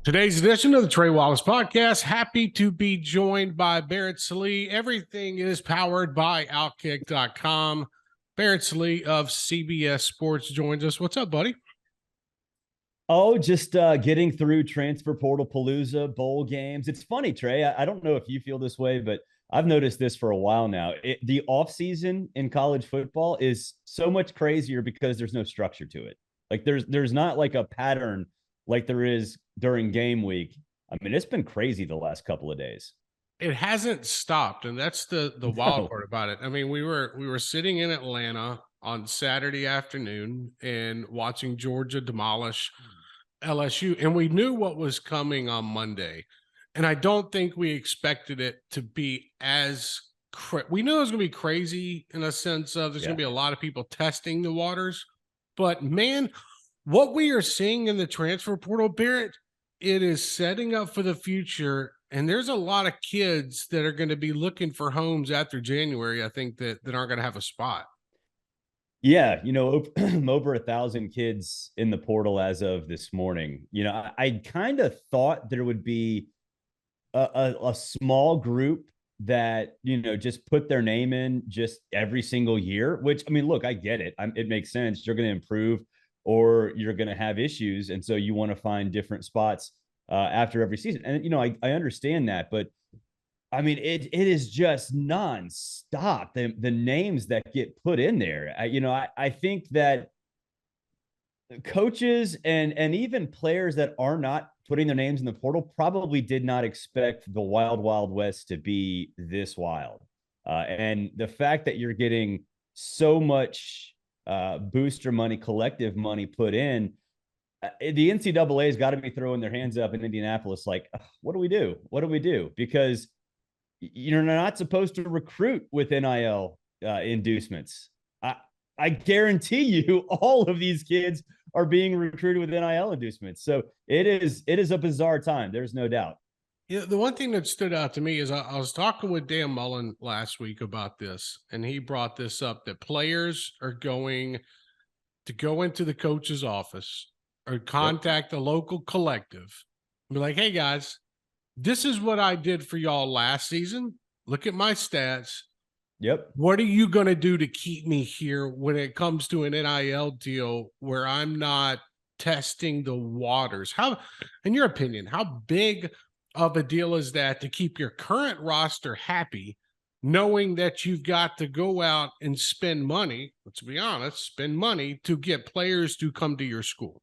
Today's edition of the Trey Wallace Podcast. Happy to be joined by Barrett Sallee. Everything is powered by Outkick.com. Barrett Sallee of CBS Sports joins us. What's up, buddy? Oh, just getting through transfer portal palooza, bowl games. It's funny, Trey. I don't know if you feel this way, but I've noticed this for a while now. The offseason in college football is so much crazier because there's no structure to it. Like there's not like a pattern like there is during game week. I mean, it's been crazy the last couple of days. It hasn't stopped, and that's the wild part about it. I mean, we were sitting in Atlanta on Saturday afternoon and watching Georgia demolish LSU, and we knew what was coming on Monday. And I don't think we expected it to be as we knew it was going to be crazy in a sense of there's going to be a lot of people testing the waters. But man, what we are seeing in the transfer portal, Barrett, it is setting up for the future. And there's a lot of kids that are going to be looking for homes after January, I think, that aren't going to have a spot. Yeah, over 1,000 kids in the portal as of this morning. I kind of thought there would be a small group that, just put their name in just every single year, which, I mean, look, I get it. It makes sense. You're going to improve or you're going to have issues. And so you want to find different spots after every season. And, I understand that, but I mean, it is just nonstop. The names that get put in there. I think that coaches and even players that are not putting their names in the portal probably did not expect the wild, wild west to be this wild. And the fact that you're getting so much booster money, collective money put in, the NCAA has got to be throwing their hands up in Indianapolis like, what do we do? What do we do? Because you're not supposed to recruit with NIL inducements. I guarantee you all of these kids are being recruited with NIL inducements. So it is a bizarre time. There's no doubt. Yeah, the one thing that stood out to me is I was talking with Dan Mullen last week about this, and he brought this up that players are going to go into the coach's office or contact the local collective and be like, hey, guys, this is what I did for y'all last season. Look at my stats. Yep. What are you going to do to keep me here when it comes to an NIL deal where I'm not testing the waters? How, in your opinion, how big of a deal is that to keep your current roster happy, knowing that you've got to go out and spend money, let's be honest, spend money to get players to come to your school?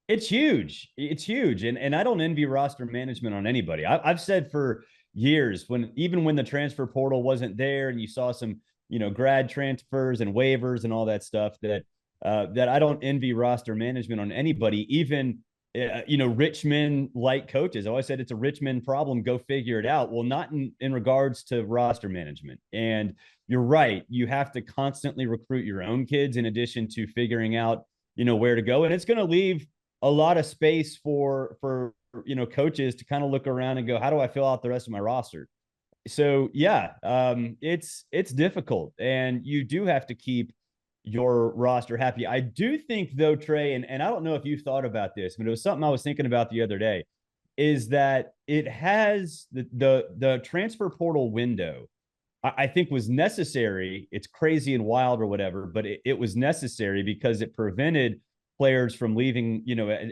It's huge. It's huge. And I don't envy roster management on anybody. I've said for years, even when the transfer portal wasn't there and you saw some, grad transfers and waivers and all that stuff, that I don't envy roster management on anybody, even, rich men like coaches. I always said it's a rich men problem. Go figure it out. Well, not in regards to roster management. And you're right. You have to constantly recruit your own kids in addition to figuring out, where to go. And it's going to leave a lot of space for coaches to kind of look around and go, how do I fill out the rest of my roster? So yeah, it's difficult, and you do have to keep your roster happy. I do think though, Trey, and I don't know if you've thought about this, but it was something I was thinking about the other day, is that it has the transfer portal window, I think was necessary. It's crazy and wild or whatever, but it was necessary because it prevented players from leaving,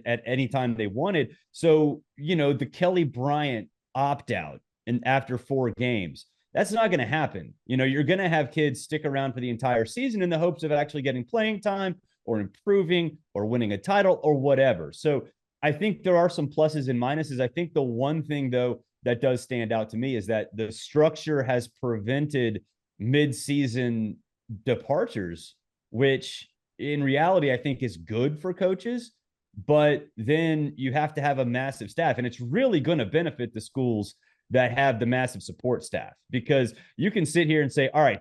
at any time they wanted. So, the Kelly Bryant opt-out and after 4 games, that's not going to happen. You're going to have kids stick around for the entire season in the hopes of actually getting playing time or improving or winning a title or whatever. So I think there are some pluses and minuses. I think the one thing, though, that does stand out to me is that the structure has prevented mid-season departures, which in reality, I think is good for coaches, but then you have to have a massive staff, and it's really going to benefit the schools that have the massive support staff, because you can sit here and say, all right,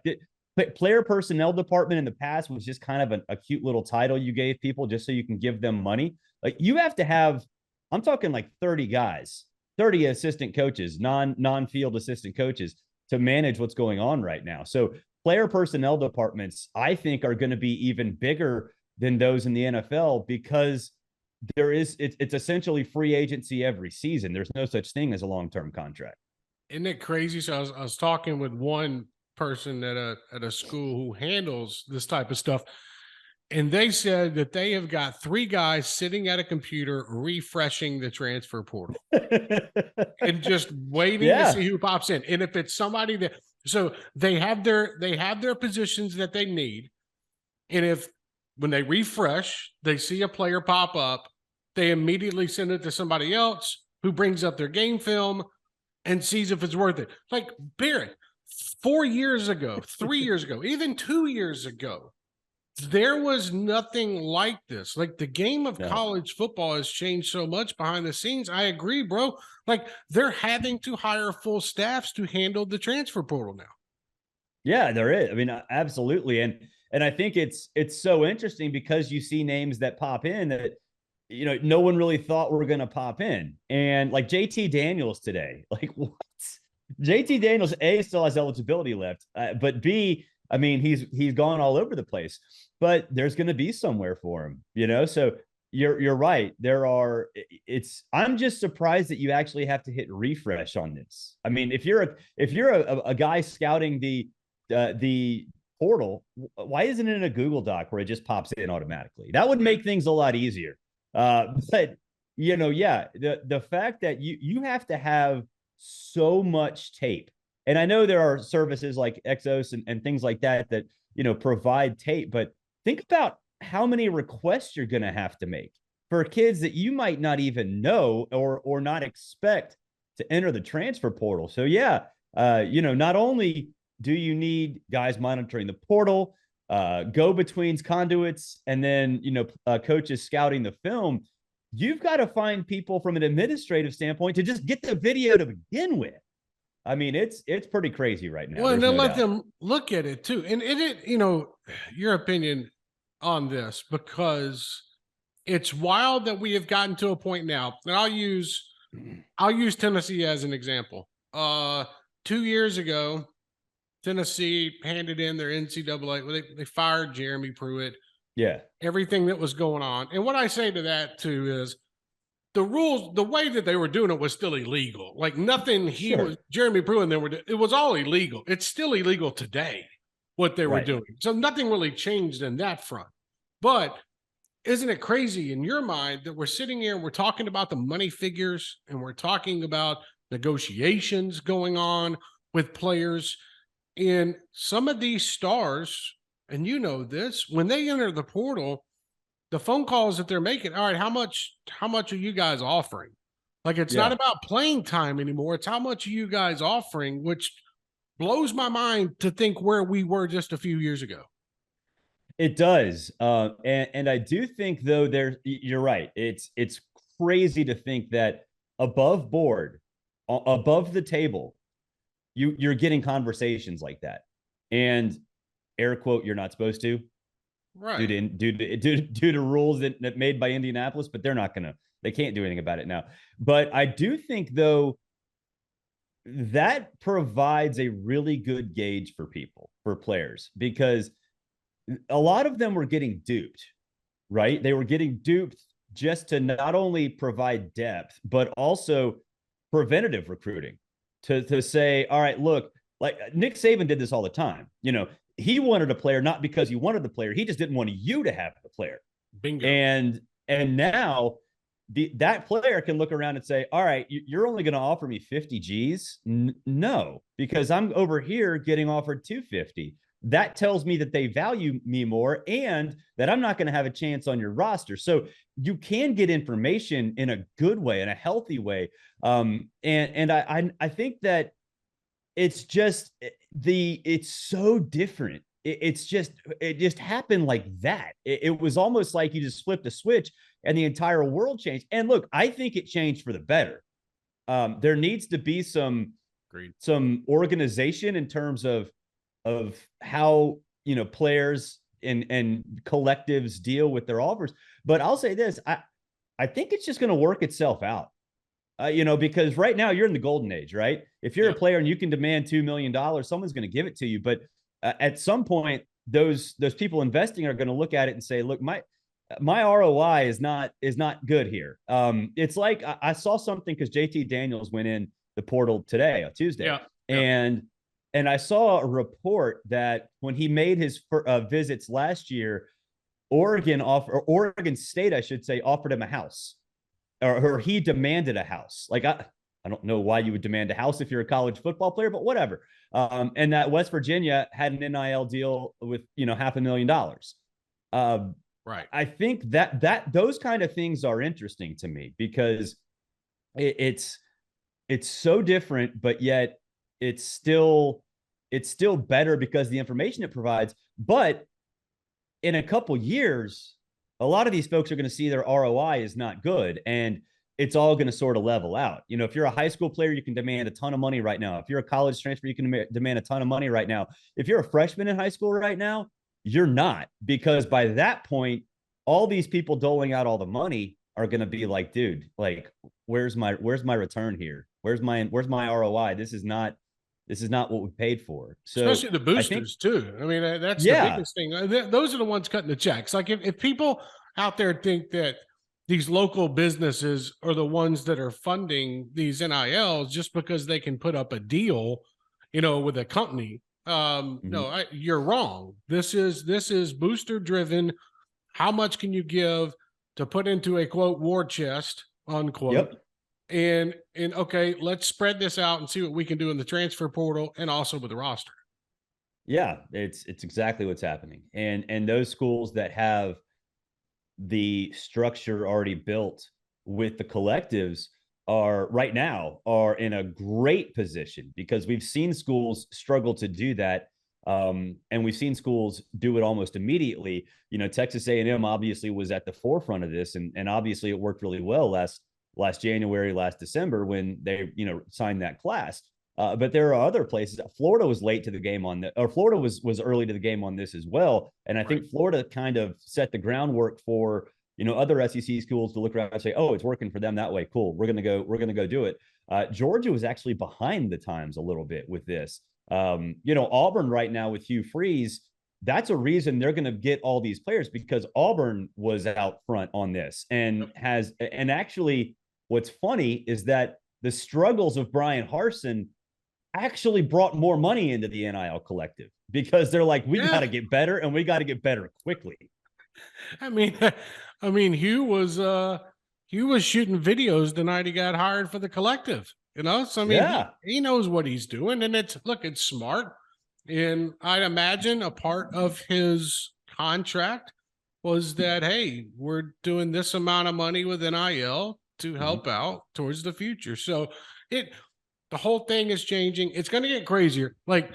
player personnel department in the past was just kind of a cute little title you gave people just so you can give them money. Like, you have to have, I'm talking like 30 guys, 30 assistant coaches, non-field assistant coaches to manage what's going on right now. So player personnel departments, I think, are going to be even bigger than those in the NFL, because it's essentially free agency every season. There's no such thing as a long-term contract. Isn't it crazy? So I was talking with one person at a school who handles this type of stuff, and they said that they have got 3 guys sitting at a computer refreshing the transfer portal and just waiting to see who pops in. And if it's somebody that, so they have their positions that they need, and if when they refresh, they see a player pop up, they immediately send it to somebody else who brings up their game film and sees if it's worth it. Like Barrett, 4 years ago, 3 years ago, even 2 years ago, there was nothing like this. Like the game of college football has changed so much behind the scenes. I agree, bro. Like they're having to hire full staffs to handle the transfer portal now. Yeah, there is. I mean, absolutely. And I think it's so interesting because you see names that pop in that, you know, no one really thought were going to pop in. And like JT Daniels today, like what? JT Daniels, A, still has eligibility left, but B, I mean, he's gone all over the place, but there's going to be somewhere for him, you know? So you're right. I'm just surprised that you actually have to hit refresh on this. I mean, if you're a guy scouting the portal, why isn't it in a Google Doc where it just pops in automatically? That would make things a lot easier. But you know, the fact that you have to have so much tape. And I know there are services like Exos and things like that, you know, provide tape, but think about how many requests you're going to have to make for kids that you might not even know or not expect to enter the transfer portal. So you know, not only do you need guys monitoring the portal, go-betweens, conduits, and then, you know, coaches scouting the film, you've got to find people from an administrative standpoint to just get the video to begin with. I mean, it's pretty crazy right now. Well, and then let them look at it too. And it, you know, your opinion on this, because it's wild that we have gotten to a point now. And I'll use Tennessee as an example. 2 years ago, Tennessee handed in their NCAA. They fired Jeremy Pruitt. Yeah. Everything that was going on. And what I say to that too is the rules, the way that they were doing it was still illegal. Like nothing Jeremy Pruitt and they were, it was all illegal. It's still illegal today, what they were doing. So nothing really changed in that front. But isn't it crazy in your mind that we're sitting here and we're talking about the money figures and we're talking about negotiations going on with players, and some of these stars, and you know this, when they enter the portal, the phone calls that they're making, all right, how much are you guys offering? Like, it's not about playing time anymore. It's how much are you guys offering, which blows my mind to think where we were just a few years ago. It does. And I do think, though, you're right. It's crazy to think that above board, above the table, you're getting conversations like that. And air quote, you're not supposed to. Right. Due to rules that made by Indianapolis, but they can't do anything about it now. But I do think, though, that provides a really good gauge for players, because a lot of them were getting duped, right? They were getting duped just to not only provide depth, but also preventative recruiting to say, all right, look, like Nick Saban did this all the time. You know, he wanted a player not because he wanted the player. He just didn't want you to have the player. Bingo. And now that player can look around and say, all right, you're only going to offer me 50 G's? No, because I'm over here getting offered 250. That tells me that they value me more and that I'm not going to have a chance on your roster. So you can get information in a good way, in a healthy way. And I think that it's just it's so different. It just happened like that. It was almost like you just flipped a switch and the entire world changed. And look, I think it changed for the better. There needs to be some organization in terms of how, you know, players and collectives deal with their offers. But I'll say this, I think it's just going to work itself out. You know, because right now you're in the golden age, right? If you're a player and you can demand $2 million, someone's going to give it to you. But at some point, those people investing are going to look at it and say, look, my ROI is not good here. It's like I saw something because JT Daniels went in the portal today on Tuesday, Yeah. and I saw a report that when he made his visits last year, Oregon State, I should say, offered him a house, or he demanded a house. Like I don't know why you would demand a house if you're a college football player, but whatever. And that West Virginia had an NIL deal with $500,000. Right. I think that those kind of things are interesting to me because it's so different, but yet it's still better because the information it provides. But in a couple years, a lot of these folks are going to see their ROI is not good, and it's all going to sort of level out. You know, if you're a high school player, you can demand a ton of money right now. If you're a college transfer, you can demand a ton of money right now. If you're a freshman in high school right now, you're not, because by that point, all these people doling out all the money are going to be like, dude, like, where's my return here? Where's my ROI? This is not what we paid for. So especially the boosters too. I mean, that's the biggest thing. Those are the ones cutting the checks. Like if people out there think that these local businesses are the ones that are funding these NILs just because they can put up a deal, with a company. No, you're wrong. This is booster driven. How much can you give to put into a quote war chest unquote? Yep. And okay, let's spread this out and see what we can do in the transfer portal and also with the roster. Yeah, it's exactly what's happening. And those schools that have the structure already built with the collectives are right now in a great position, because we've seen schools struggle to do that. And we've seen schools do it almost immediately. Texas A&M obviously was at the forefront of this, and obviously it worked really well last January, last December when they, signed that class. But there are other places. Florida was late to the game on that, or Florida was early to the game on this as well. And I think Florida kind of set the groundwork for, other SEC schools to look around and say, oh, it's working for them that way. Cool. We're going to go do it. Georgia was actually behind the times a little bit with this. Auburn right now with Hugh Freeze, that's a reason they're going to get all these players, because Auburn was out front on this and actually what's funny is that the struggles of Brian Harsin actually brought more money into the NIL collective, because they're like, we got to get better, and we got to get better quickly. I mean, Hugh was shooting videos the night he got hired for the collective, So I mean, he knows what he's doing, and it's smart. And I'd imagine a part of his contract was that, hey, we're doing this amount of money with NIL to help out towards the future. So the whole thing is changing. It's going to get crazier. Like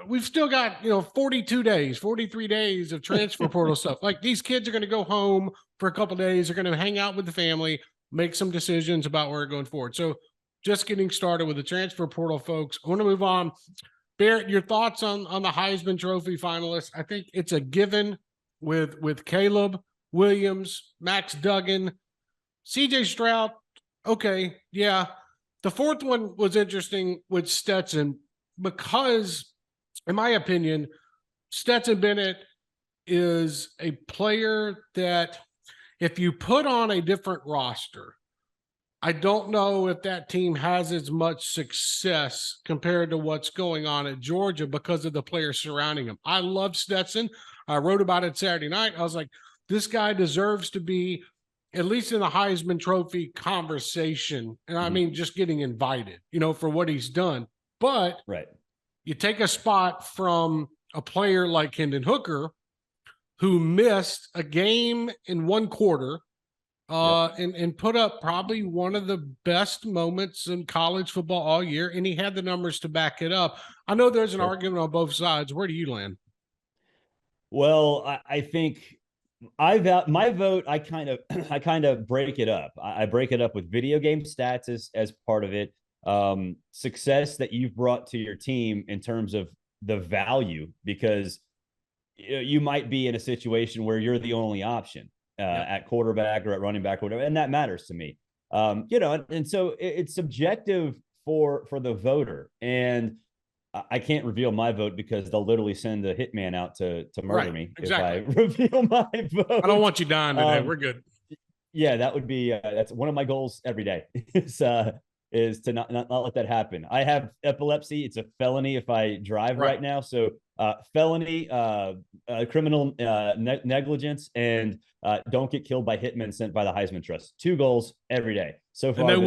we've still got, 42 days, 43 days of transfer portal stuff. Like these kids are going to go home for a couple of days. They're going to hang out with the family, make some decisions about where we're going forward. So just getting started with the transfer portal, folks. I want to move on. Barrett, your thoughts on the Heisman Trophy finalists? I think it's a given with Caleb Williams, Max Duggan, CJ Stroud. Okay, yeah. The fourth one was interesting with Stetson, because, in my opinion, Stetson Bennett is a player that if you put on a different roster, I don't know if that team has as much success compared to what's going on at Georgia because of the players surrounding him. I love Stetson. I wrote about it Saturday night. I was like, this guy deserves to be at least in the Heisman Trophy conversation. And I mean, just getting invited, for what he's done. But you take a spot from a player like Hendon Hooker, who missed a game in one quarter, and put up probably one of the best moments in college football all year, and he had the numbers to back it up. I know there's an argument on both sides. Where do you land? Well, I think my vote, I kind of break it up. I break it up with video game stats as part of it, success that you've brought to your team in terms of the value, because you might be in a situation where you're the only option at quarterback or at running back or whatever, and that matters to me. And so it's subjective for the voter. And I can't reveal my vote because they'll literally send a hitman out to murder me exactly. if I reveal my vote. I don't want you dying today. We're good. Yeah, that would be that's one of my goals every day is to not let that happen. I have epilepsy. It's a felony if I drive right now. So felony, criminal negligence, and don't get killed by hitmen sent by the Heisman Trust. 2 goals every day. So far, and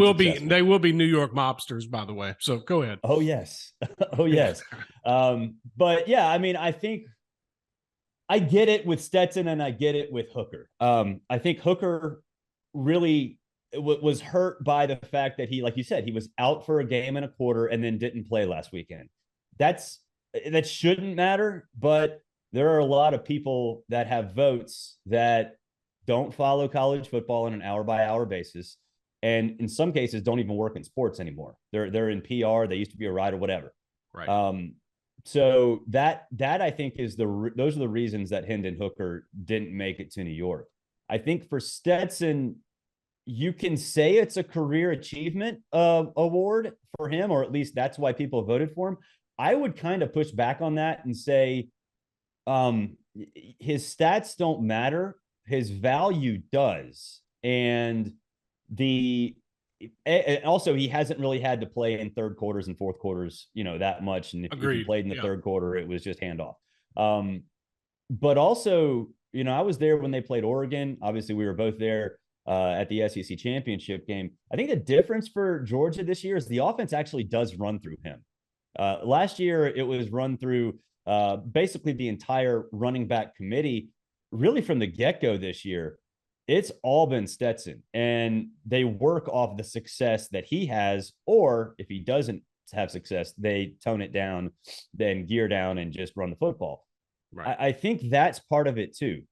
they will be New York mobsters, by the way. So go ahead. Oh yes, oh yes. But yeah, I mean, I think I get it with Stetson and I get it with Hooker. I think Hooker really was hurt by the fact that he, like you said, he was out for a game and a quarter and then didn't play last weekend. That shouldn't matter, but there are a lot of people that have votes that don't follow college football on an hour by hour basis, and in some cases don't even work in sports anymore. They're in PR. They used to be a writer, whatever. Right. So that I think is those are the reasons that Hendon Hooker didn't make it to New York. I think for Stetson, you can say it's a career achievement award for him, or at least that's why people voted for him. I would kind of push back on that and say his stats don't matter. His value does. And also he hasn't really had to play in third quarters and fourth quarters, that much. And if he played in the third quarter, it was just handoff. But also, I was there when they played Oregon. Obviously, we were both there at the SEC championship game. I think the difference for Georgia this year is the offense actually does run through him. Last year, it was run through basically the entire running back committee. Really from the get-go this year, it's all been Stetson, and they work off the success that he has, or if he doesn't have success, they tone it down, then gear down and just run the football. Right. I think that's part of it too.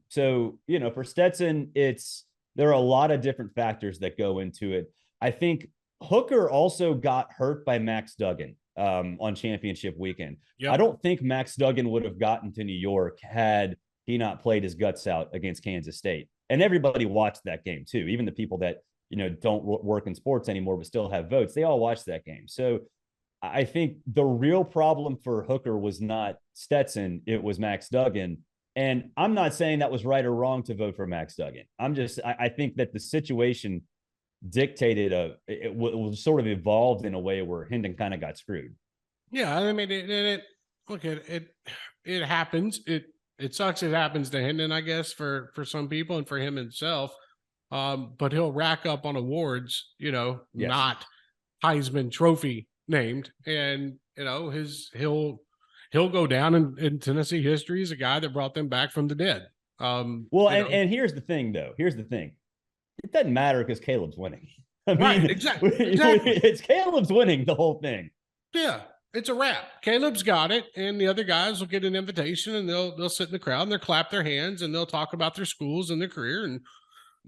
So, for Stetson, there are a lot of different factors that go into it. I think Hooker also got hurt by Max Duggan on championship weekend. Yep. I don't think Max Duggan would have gotten to New York had he not played his guts out against Kansas State. And everybody watched that game too. Even the people that, don't work in sports anymore, but still have votes, they all watched that game. So I think the real problem for Hooker was not Stetson, it was Max Duggan. And I'm not saying that was right or wrong to vote for Max Duggan. I think that the situation dictated it was sort of evolved in a way where Hendon kind of got screwed. Yeah, I mean, it happens. It sucks. It happens to Hendon, I guess, for some people and for him himself. But he'll rack up on awards, yes. Not Heisman Trophy named, and he'll go down in Tennessee history as a guy that brought them back from the dead. And here's the thing, though. Here's the thing. It doesn't matter because Caleb's winning. I mean, right, exactly. It's Caleb's winning the whole thing. Yeah, it's a wrap. Caleb's got it, and the other guys will get an invitation, and they'll sit in the crowd and they'll clap their hands and they'll talk about their schools and their career, and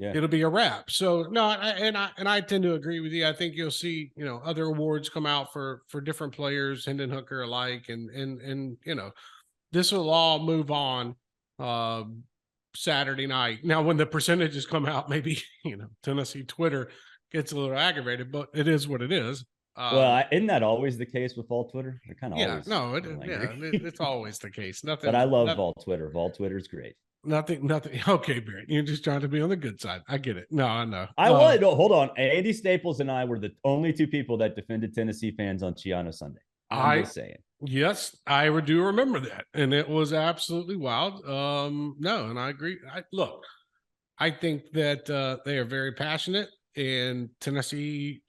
it'll be a wrap. So no, I tend to agree with you. I think you'll see other awards come out for different players, Hendon Hooker alike, and this will all move on Saturday night. Now, when the percentages come out, maybe Tennessee Twitter gets a little aggravated, but it is what it is. Well, isn't that always the case with Vol Twitter? They're kind of always it's always the case. Nothing. But I love Vol Twitter. Vol Twitter's great. Nothing. Okay, Barrett, you're just trying to be on the good side. I get it. No, I know. Hold on. Andy Staples and I were the only 2 people that defended Tennessee fans on Chiano Sunday. I'm just saying. Yes, I do remember that, and it was absolutely wild. No, and I agree. I think that they are very passionate, and Tennessee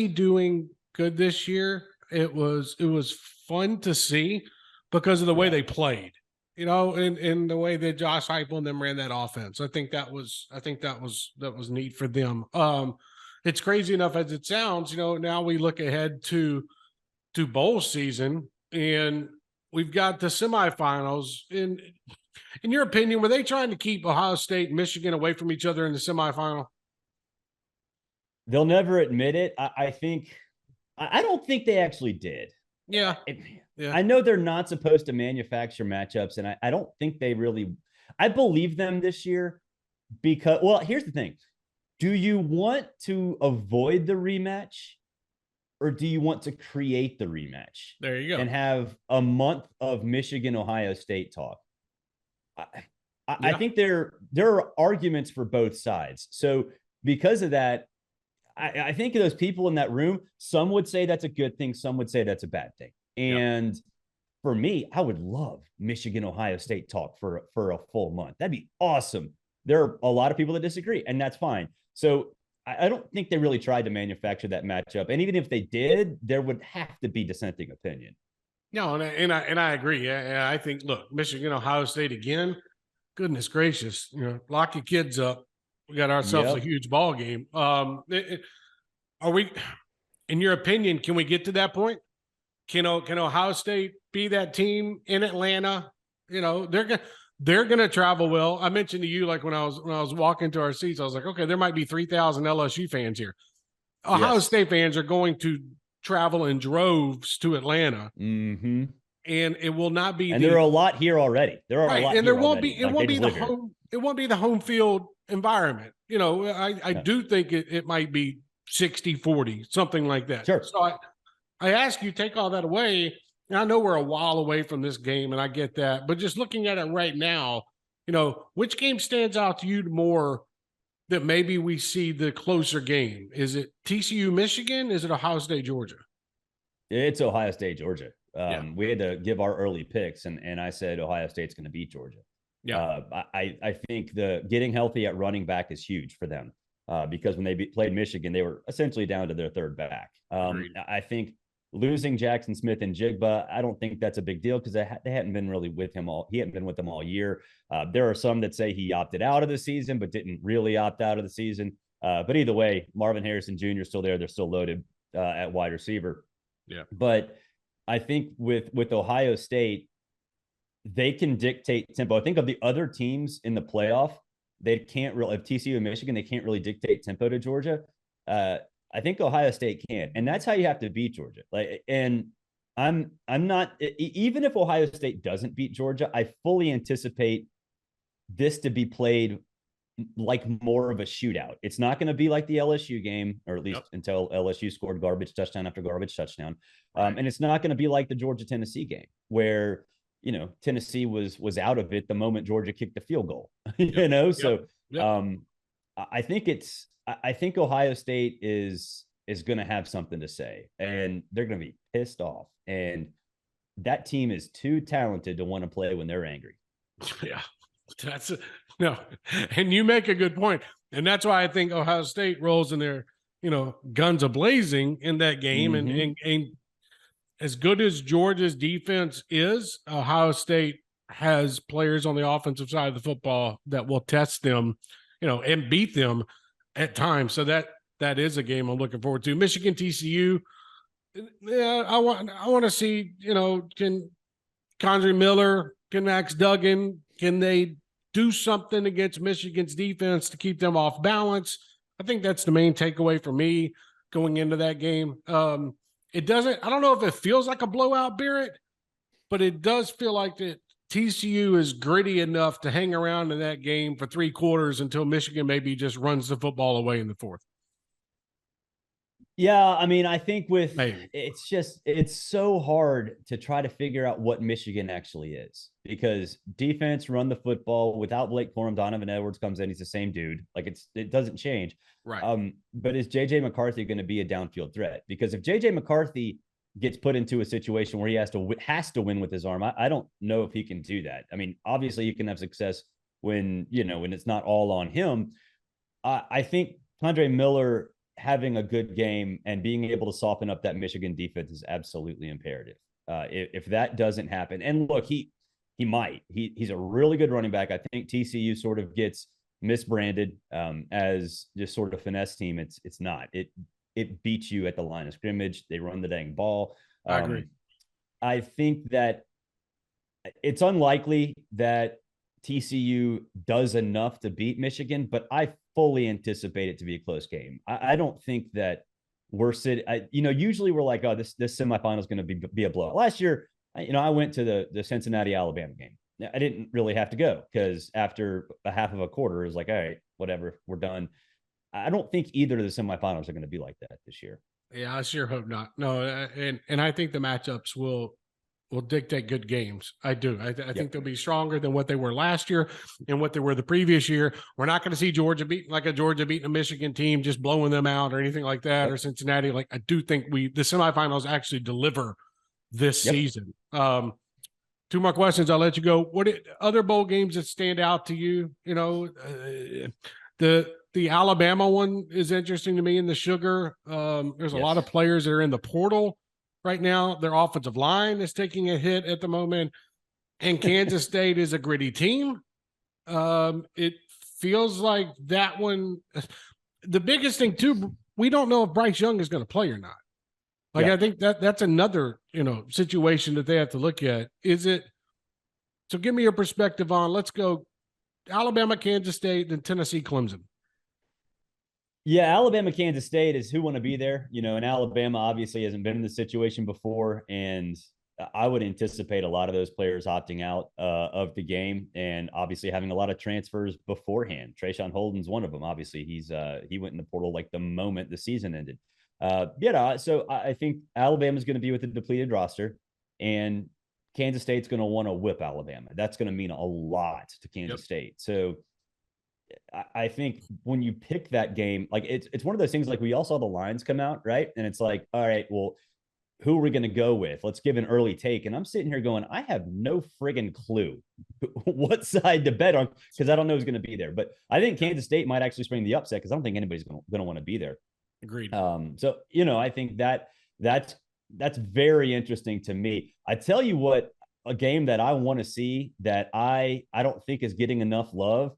doing good this year. It was fun to see because of the way they played, and the way that Josh Heupel and them ran that offense. I think that was neat for them. It's crazy enough as it sounds. Now we look ahead to bowl season, and we've got the semifinals. In your opinion, were they trying to keep Ohio State and Michigan away from each other in the semifinal? They'll never admit it. I don't think they actually did. Yeah. I know they're not supposed to manufacture matchups, and I don't think they really – I believe them this year because – well, here's the thing. Do you want to avoid the rematch? or do you want to create the rematch? There you go. And have a month of Michigan-Ohio State talk? I think there are arguments for both sides. So because of that, I think those people in that room, some would say that's a good thing, some would say that's a bad thing. And for me, I would love Michigan-Ohio State talk for a full month. That'd be awesome. There are a lot of people that disagree, and that's fine. So I don't think they really tried to manufacture that matchup. And even if they did, there would have to be dissenting opinion. No, and I agree. I think, look, Michigan, Ohio State again. Goodness gracious, lock your kids up. We got ourselves a huge ball game. Are we, in your opinion, can we get to that point? Can Ohio State be that team in Atlanta? They're gonna travel well. I mentioned to you, like when I was walking to our seats, I was like, okay, there might be 3,000 LSU fans here. Ohio State fans are going to travel in droves to Atlanta. Mm-hmm. And it will not be. And there are a lot here already. There are a lot, and there won't already. be. It won't be the home. It won't be the home field environment. I do think it might be 60-40, something like that. Sure. So I ask you, take all that away. And I know we're a while away from this game, and I get that. But just looking at it right now, which game stands out to you more that maybe we see the closer game? Is it TCU-Michigan? Is it Ohio State-Georgia? It's Ohio State-Georgia. We had to give our early picks, and I said Ohio State's going to beat Georgia. Yeah, I think the getting healthy at running back is huge for them because when they played Michigan, they were essentially down to their third back. I think losing Jackson Smith and Jigba, I don't think that's a big deal because they hadn't been really with him all. He hadn't been with them all year. There are some that say he opted out of the season, but didn't really opt out of the season. But either way, Marvin Harrison Jr. is still there. They're still loaded at wide receiver. Yeah, but I think with Ohio State, they can dictate tempo. I think of the other teams in the playoff, they can't really, if TCU and Michigan, they can't really dictate tempo to Georgia. I think Ohio State can, and that's how you have to beat Georgia. And I'm not, even if Ohio State doesn't beat Georgia, I fully anticipate this to be played like more of a shootout. It's not going to be like the LSU game, or at least until LSU scored garbage touchdown after garbage touchdown. And it's not going to be like the Georgia-Tennessee game where, Tennessee was out of it the moment Georgia kicked the field goal, So I think Ohio State is going to have something to say, and they're going to be pissed off. And that team is too talented to want to play when they're angry. Yeah. And you make a good point. And that's why I think Ohio State rolls in their, guns a-blazing in that game. Mm-hmm. And as good as Georgia's defense is, Ohio State has players on the offensive side of the football that will test them, and beat them at times. So that is a game I'm looking forward to. Michigan TCU. Yeah, I want to see, can Condre Miller, can Max Duggan, can they do something against Michigan's defense to keep them off balance? I think that's the main takeaway for me going into that game. I don't know if it feels like a blowout, Barrett, but it does feel like that TCU is gritty enough to hang around in that game for 3 quarters until Michigan maybe just runs the football away in the fourth. Yeah, I mean, I think it's so hard to try to figure out what Michigan actually is, because defense, run the football without Blake Corum, Donovan Edwards comes in, he's the same dude. It doesn't change. Right. But is JJ McCarthy going to be a downfield threat? Because if JJ McCarthy gets put into a situation where he has to win with his arm, I don't know if he can do that. I mean, obviously you can have success when it's not all on him. I think Condre Miller having a good game and being able to soften up that Michigan defense is absolutely imperative. If that doesn't happen, and look, he's a really good running back. I think TCU sort of gets misbranded as just sort of finesse team. It's not. It beats you at the line of scrimmage. They run the dang ball. I agree. I think that it's unlikely that TCU does enough to beat Michigan, but I fully anticipate it to be a close game. I don't think that we're sitting. Usually we're like, oh, this semifinal is going to be a blowout. Last year, I went to the Cincinnati Alabama game. I didn't really have to go because after a half of a quarter, it was like, all right, whatever, we're done. I don't think either of the semifinals are going to be like that this year. Yeah, I sure hope not. No, and I think the matchups will dictate good games. I do. I think they'll be stronger than what they were last year and what they were the previous year. We're not going to see Georgia beating a Michigan team, just blowing them out or anything like that, or Cincinnati. Like, I do think the semifinals actually deliver this season. Two more questions. I'll let you go. What other bowl games that stand out to you? You know, the Alabama one is interesting to me in the Sugar. There's a lot of players that are in the portal right now. Their offensive line is taking a hit at the moment, and Kansas State is a gritty team. It feels like that one. The biggest thing too, we don't know if Bryce Young is going to play or not. Like, I think that's another, situation that they have to look at. Is it? So give me your perspective on, let's go Alabama, Kansas State, then Tennessee, Clemson. Yeah, Alabama, Kansas State is who want to be there. And Alabama obviously hasn't been in this situation before. And I would anticipate a lot of those players opting out of the game, and obviously having a lot of transfers beforehand. Trayshawn Holden's one of them. Obviously, he went in the portal like the moment the season ended. So I think Alabama's going to be with a depleted roster, and Kansas State's going to want to whip Alabama. That's going to mean a lot to Kansas State. So I think when you pick that game, like it's one of those things, like we all saw the lines come out, right? And it's like, all right, well, who are we going to go with? Let's give an early take. And I'm sitting here going, I have no friggin' clue what side to bet on, because I don't know who's going to be there. But I think Kansas State might actually spring the upset, because I don't think anybody's going to want to be there. Agreed. So, I think that's very interesting to me. I tell you what, a game that I want to see that I don't think is getting enough love.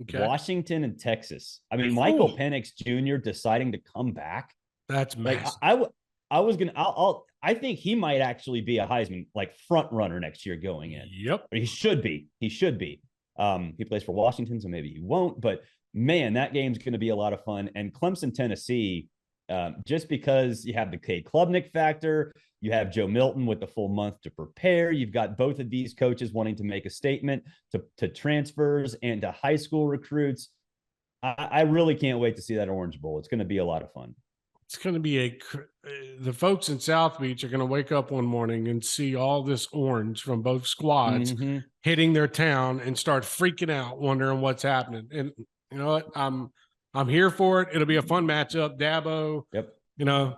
Okay. Washington and Texas. I mean, Michael Penix Jr. deciding to come back. That's massive. I think he might actually be a Heisman front runner next year going in. Yep. He should be. He plays for Washington, so maybe he won't, but man, that game's going to be a lot of fun. And Clemson, Tennessee, just because you have the Cade Klubnik factor, you have Joe Milton with the full month to prepare. You've got both of these coaches wanting to make a statement to transfers and to high school recruits. I really can't wait to see that Orange Bowl. It's going to be a lot of fun. It's going to be the folks in South Beach are going to wake up one morning and see all this orange from both squads hitting their town and start freaking out, wondering what's happening. And you know what? I'm here for it. It'll be a fun matchup. Dabo,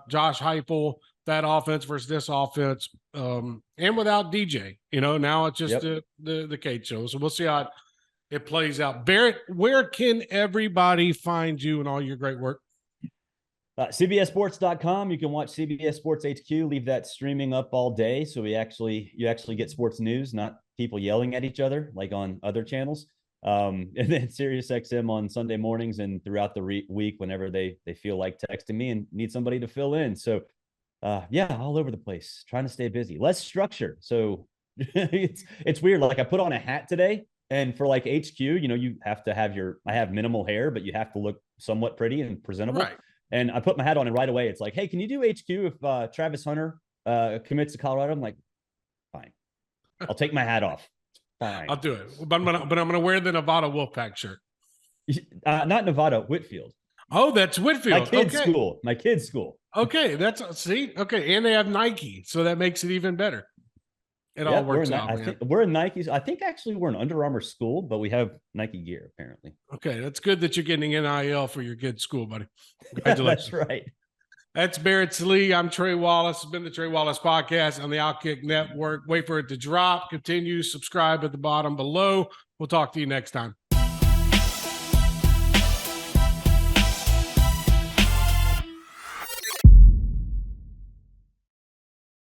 Josh Heupel, that offense versus this offense, and without DJ. Now it's just the Cade show. So we'll see how it plays out. Barrett, where can everybody find you and all your great work? CBSSports.com. You can watch CBS Sports HQ. Leave that streaming up all day, so you actually get sports news, not people yelling at each other like on other channels. And then SiriusXM on Sunday mornings and throughout the week whenever they feel like texting me and need somebody to fill in. So all over the place, trying to stay busy, less structure. So it's weird. Like I put on a hat today, and for HQ, you have to have I have minimal hair, but you have to look somewhat pretty and presentable. Right. And I put my hat on, and right away it's like, hey, can you do HQ if Travis Hunter commits to Colorado? I'm like, fine, I'll take my hat off. Fine. I'll do it. But I'm gonna wear the Nevada Wolfpack shirt. Not Nevada, Whitfield. Oh, that's Whitfield. My kid's school. Okay, okay, and they have Nike, so that makes it even better. It all works out. We're in Nike's. I think actually we're an Under Armour school, but we have Nike gear apparently. Okay, that's good that you're getting NIL for your kid's school, buddy. Congratulations. That's right. That's Barrett Sallee. I'm Trey Wallace. It's been the Trey Wallace Podcast on the Outkick Network. Wait for it to drop. Continue. Subscribe at the bottom below. We'll talk to you next time.